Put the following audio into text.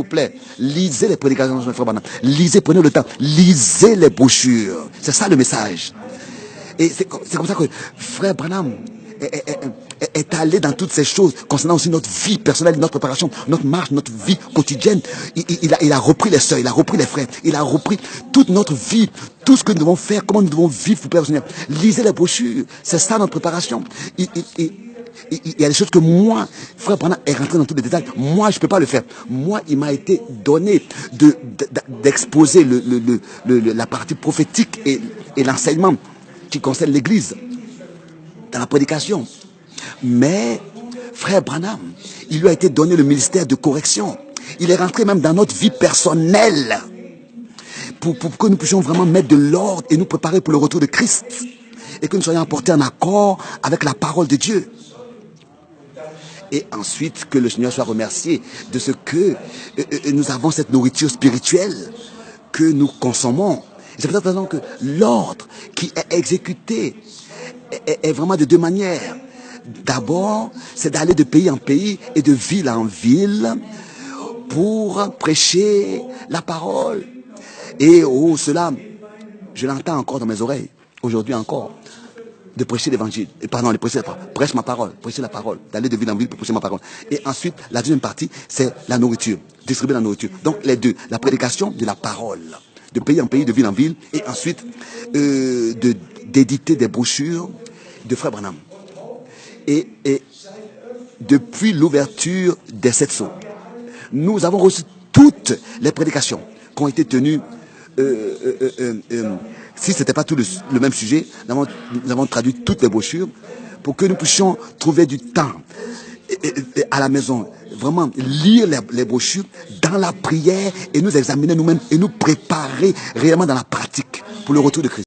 vous plaît, lisez les prédications de Frère Branham. Lisez, prenez le temps. Lisez les brochures. C'est ça le message. Et c'est comme ça que Frère Branham est allé dans toutes ces choses concernant aussi notre vie personnelle, notre préparation, notre marche, notre vie quotidienne. Il a repris les sœurs, il a repris les frères, il a repris toute notre vie, tout ce que nous devons faire, comment nous devons vivre pour Seigneur. Lisez les brochures, c'est ça notre préparation. Il y a des choses que moi, Frère Branham est rentré dans tous les détails. Moi, je ne peux pas le faire. Moi, il m'a été donné d'exposer la partie prophétique et l'enseignement qui concerne l'Église dans la prédication. Mais Frère Branham, il lui a été donné le ministère de correction. Il est rentré même dans notre vie personnelle pour que nous puissions vraiment mettre de l'ordre et nous préparer pour le retour de Christ et que nous soyons apportés en accord avec la parole de Dieu. Et ensuite, que le Seigneur soit remercié de ce que nous avons cette nourriture spirituelle que nous consommons. C'est pour cette raison que l'ordre qui est exécuté est vraiment de deux manières. D'abord, c'est d'aller de pays en pays et de ville en ville pour prêcher la parole. Et cela, je l'entends encore dans mes oreilles, aujourd'hui encore, de prêcher l'évangile. Pardon, de prêcher la parole. Prêche ma parole, prêcher la parole, d'aller de ville en ville pour prêcher ma parole. Et ensuite, la deuxième partie, c'est la nourriture, distribuer la nourriture. Donc les deux, la prédication de la parole, de pays en pays, de ville en ville, et ensuite d'éditer des brochures de Frère Branham. Et depuis l'ouverture des 7 sceaux, nous avons reçu toutes les prédications qui ont été tenues. Si ce n'était pas tout le même sujet, nous avons traduit toutes les brochures pour que nous puissions trouver du temps à la maison, vraiment lire les brochures dans la prière et nous examiner nous-mêmes et nous préparer réellement dans la pratique pour le retour de Christ.